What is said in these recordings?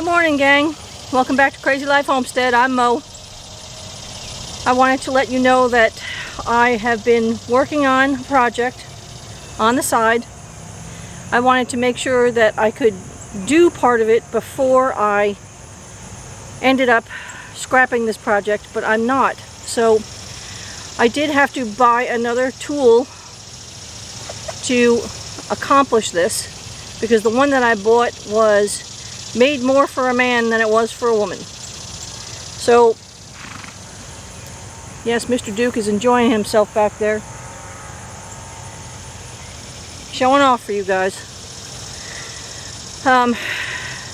Good morning, gang. Welcome back to Crazy Life Homestead. I'm Mo. I wanted to let you know that I have been working on a project on the side. I wanted to make sure that I could do part of it before I ended up scrapping this project, but I'm not. So I did have to buy another tool to accomplish this, because the one that I bought was made more for a man than it was for a woman. So yes, Mr. Duke is enjoying himself back there, showing off for you guys.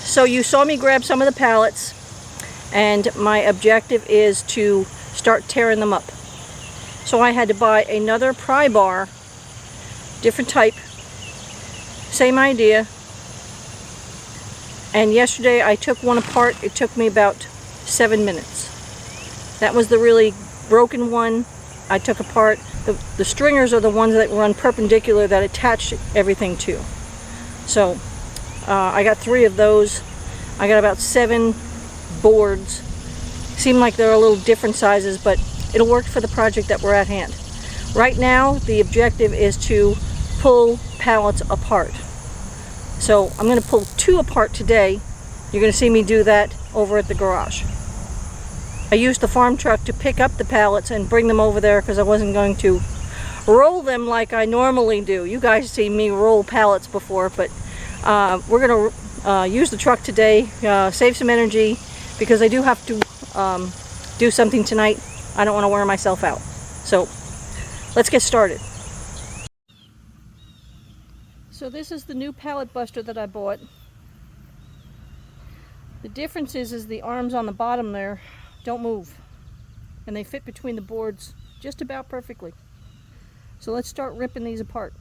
So you saw me grab some of the pallets, and my objective is to start tearing them up. So I had to buy another pry bar, different type, same idea. And yesterday I took one apart. It took me about 7 minutes. That was the really broken one I took apart. The stringers are the ones that run perpendicular that attach everything to. So I got 3 of those. I got about 7 boards. Seem like they're a little different sizes, but it'll work for the project that we're at hand. Right now the objective is to pull pallets apart. So I'm going to pull 2 apart today. You're going to see me do that over at the garage. I used the farm truck to pick up the pallets and bring them over there because I wasn't going to roll them like I normally do. You guys see me roll pallets before, but we're going to use the truck today, save some energy, because I do have to do something tonight. I don't want to wear myself out. So let's get started. So this is the new pallet buster that I bought. The difference is the arms on the bottom there don't move, and they fit between the boards just about perfectly. So let's start ripping these apart.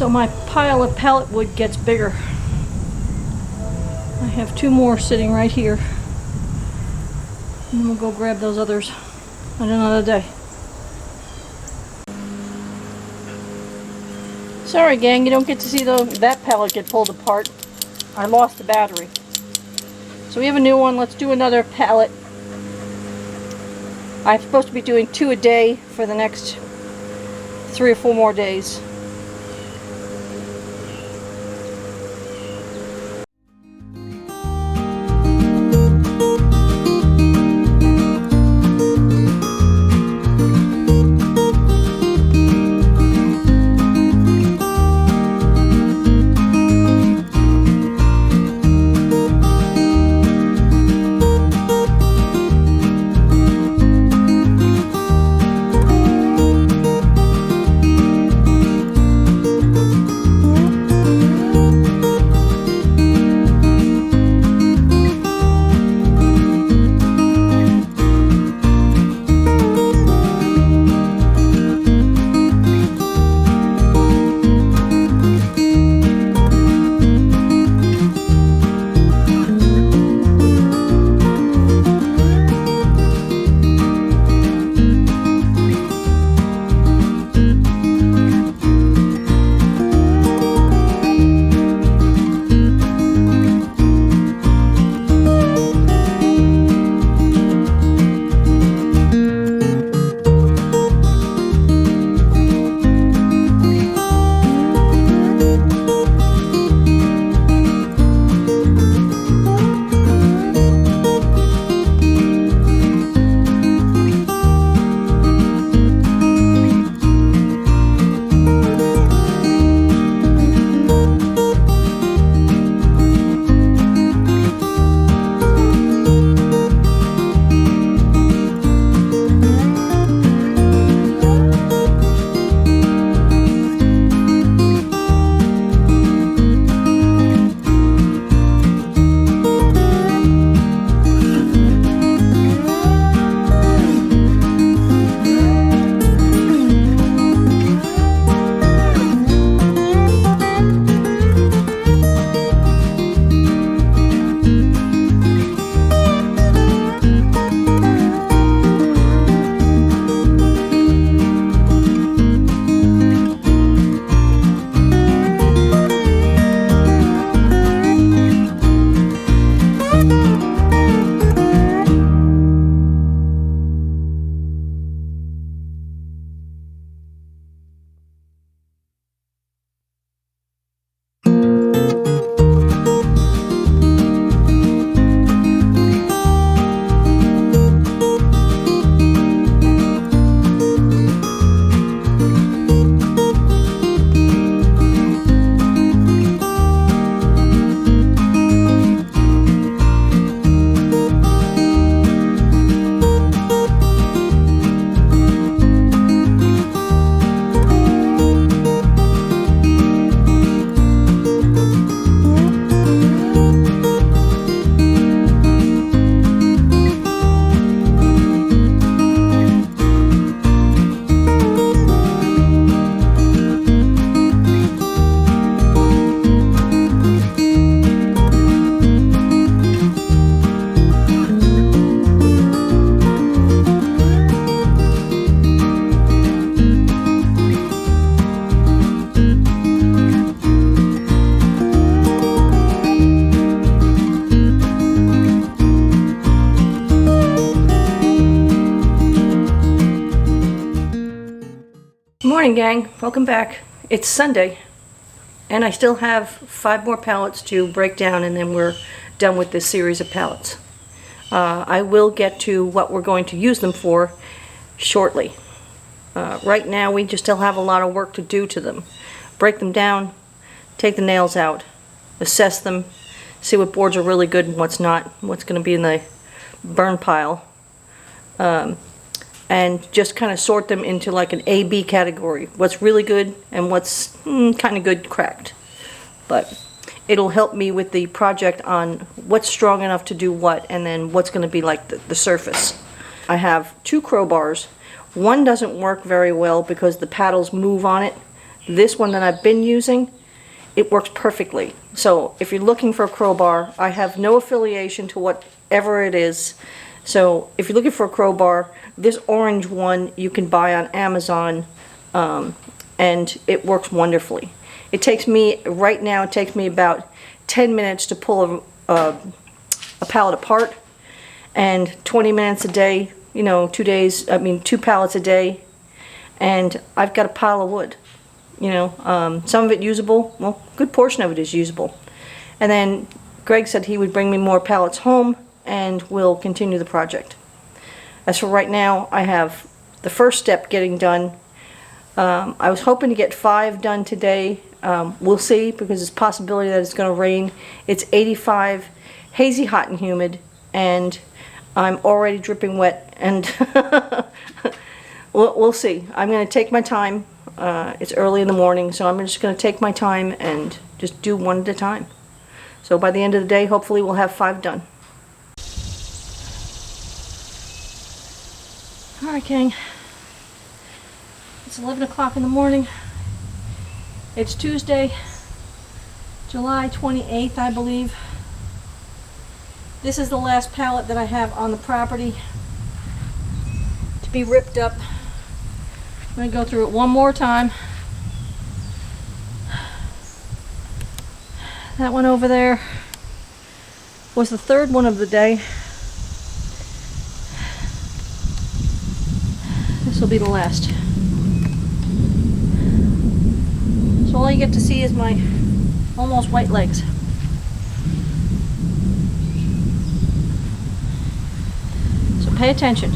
So my pile of pallet wood gets bigger. I have 2 more sitting right here. And we'll go grab those others on another day. Sorry gang, you don't get to see that pallet get pulled apart. I lost the battery. So we have a new one. Let's do another pallet. I'm supposed to be doing 2 a day for the next 3 or 4 more days. Morning gang, welcome back. It's Sunday and I still have 5 more pallets to break down and then we're done with this series of pallets. I will get to what we're going to use them for shortly. Right now we just still have a lot of work to do to them. Break them down, take the nails out, assess them, see what boards are really good and what's not, what's going to be in the burn pile. And just kind of sort them into like an A-B category. What's really good and what's kind of good cracked. But it'll help me with the project on what's strong enough to do what and then what's going to be like the surface. I have 2 crowbars. One doesn't work very well because the paddles move on it. This one that I've been using, it works perfectly. So if you're looking for a crowbar, I have no affiliation to whatever it is. So if you're looking for a crowbar, this orange one you can buy on Amazon, and it works wonderfully. It takes me, right now, it takes me about 10 minutes to pull a pallet apart, and 20 minutes a day, you know, 2 pallets a day, and I've got a pile of wood. You know, some of it usable, well, a good portion of it is usable. And then Greg said he would bring me more pallets home, and we'll continue the project. As for right now, I have the first step getting done. I was hoping to get 5 done today. We'll see, because there's a possibility that it's going to rain. It's 85, hazy, hot, and humid, and I'm already dripping wet, and we'll see. I'm going to take my time. It's early in the morning, so I'm just going to take my time and just do one at a time. So by the end of the day, hopefully we'll have 5 done. Alright, gang. It's 11 o'clock in the morning. It's Tuesday, July 28th, I believe. This is the last pallet that I have on the property to be ripped up. I'm going to go through it one more time. That one over there was the 3rd one of the day. This will be the last. So all you get to see is my almost white legs. So pay attention.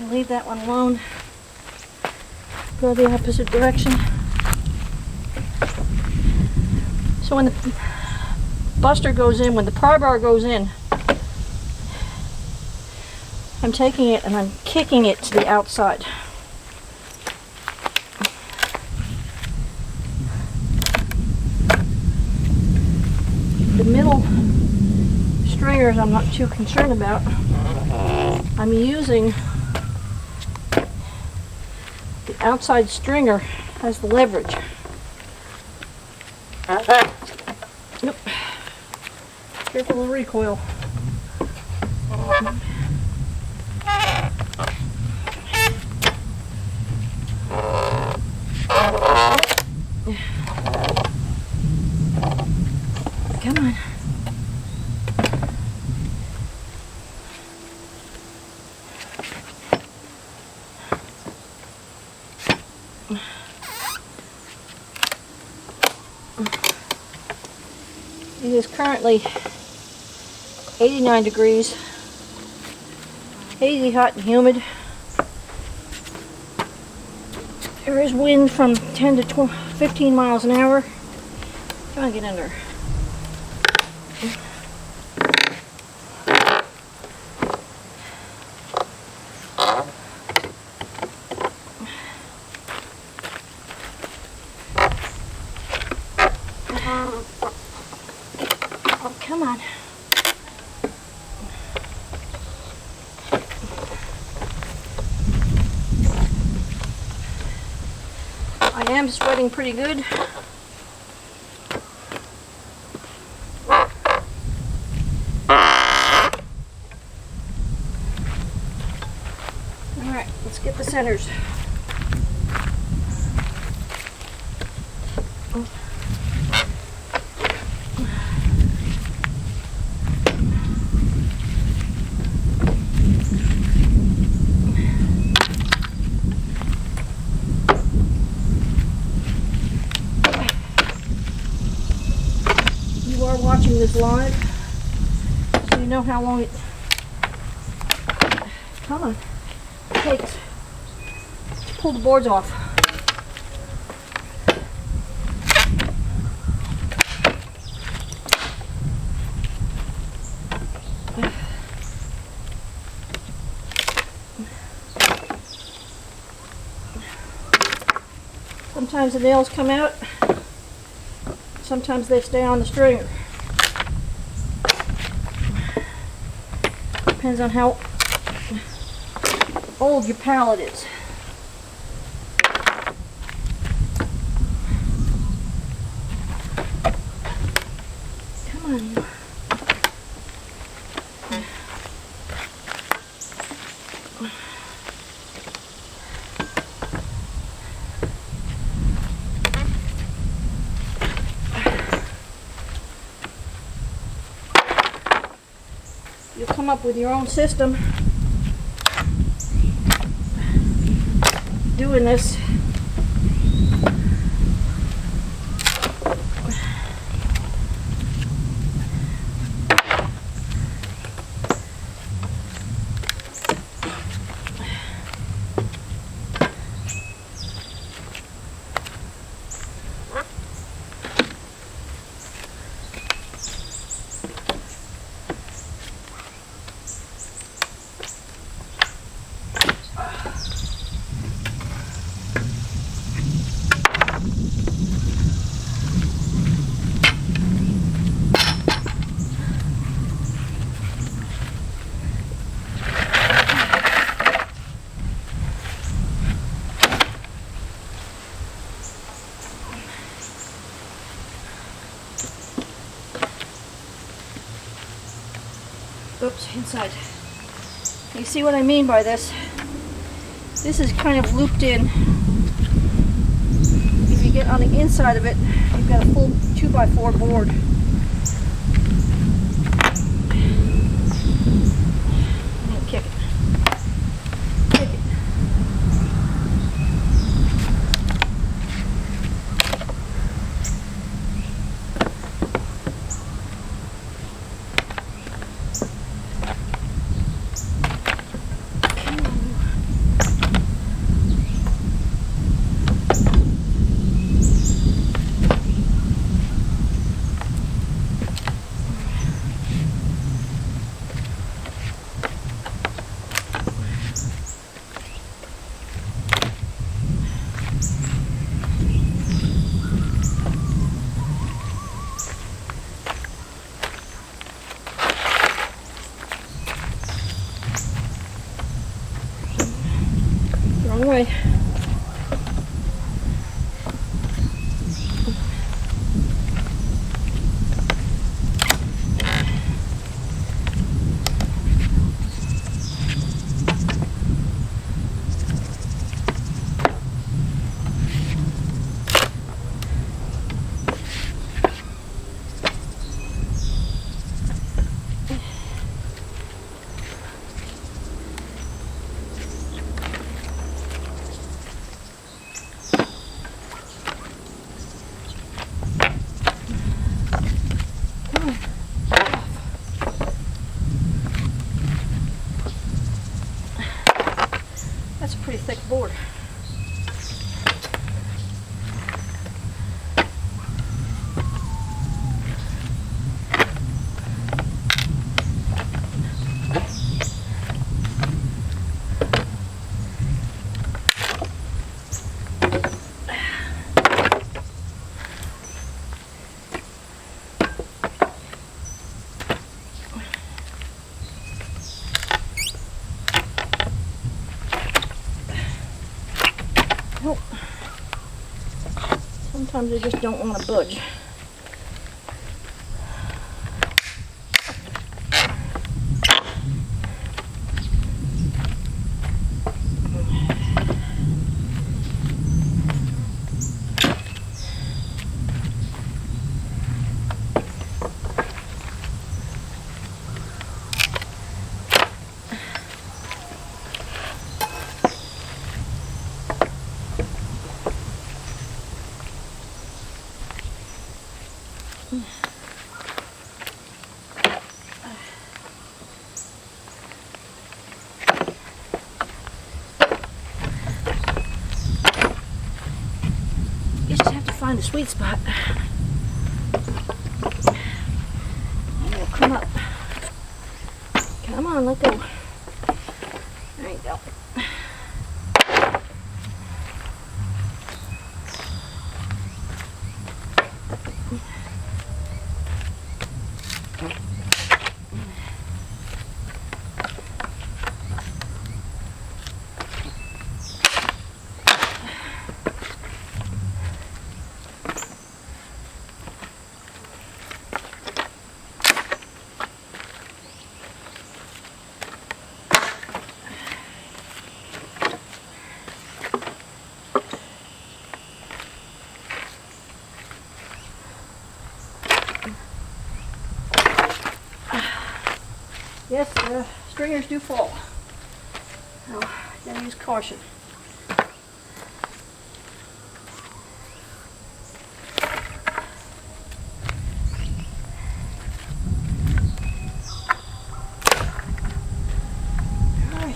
Leave that one alone. Go the opposite direction. So when the buster goes in, when the pry bar goes in, I'm taking it and I'm kicking it to the outside. The middle stringers I'm not too concerned about. I'm using the outside stringer as the leverage. Nope. Careful of the recoil. Come on. It is currently 89 degrees, hazy, hot, and humid. There is wind from 10 to 15 miles an hour. Try and get under. am sweating pretty good. Alright, let's get the centers. Watching this live, so you know how long it takes to pull the boards off. Sometimes the nails come out, sometimes they stay on the stringer. Depends on how old your pallet is. Come on. You'll come up with your own system doing this. Oops, inside. You see what I mean by this? This is kind of looped in. If you get on the inside of it, you've got a full 2x4 board. And kick it. Kick it. Wrong way. That's a pretty thick board. Sometimes they just don't want to budge. You just have to find the sweet spot. And it'll come up. Come on, let go. There you go. Yes, the stringers do fall. So, gotta use caution. Alright.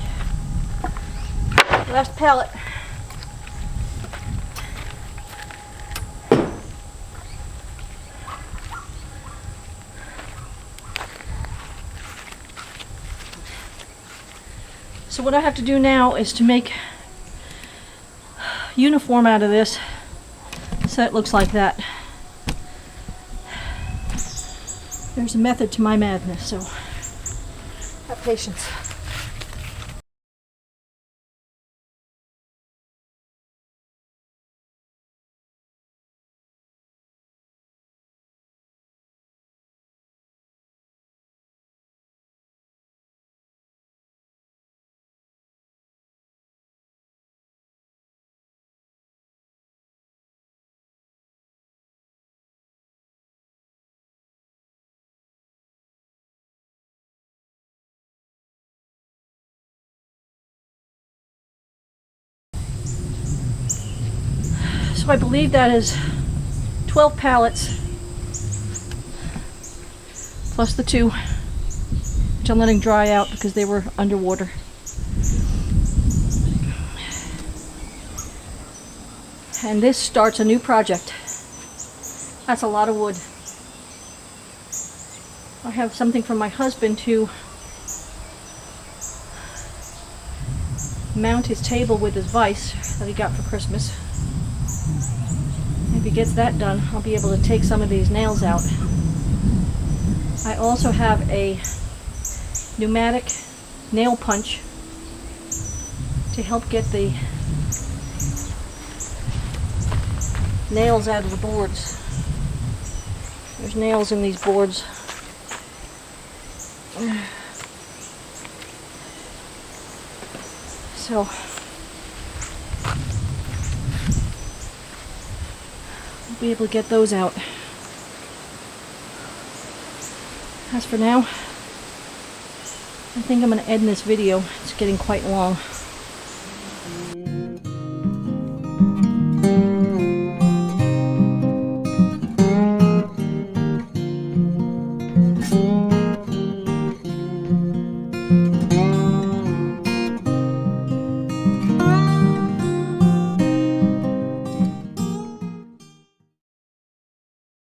Last pallet. So what I have to do now is to make uniform out of this so it looks like that. There's a method to my madness, so have patience. So I believe that is 12 pallets plus the 2 which I'm letting dry out because they were underwater. And this starts a new project. That's a lot of wood. I have something from my husband to mount his table with his vise that he got for Christmas. If he gets that done, I'll be able to take some of these nails out. I also have a pneumatic nail punch to help get the nails out of the boards. There's nails in these boards. So we'll be able to get those out. As for now, I think I'm going to end this video. It's getting quite long.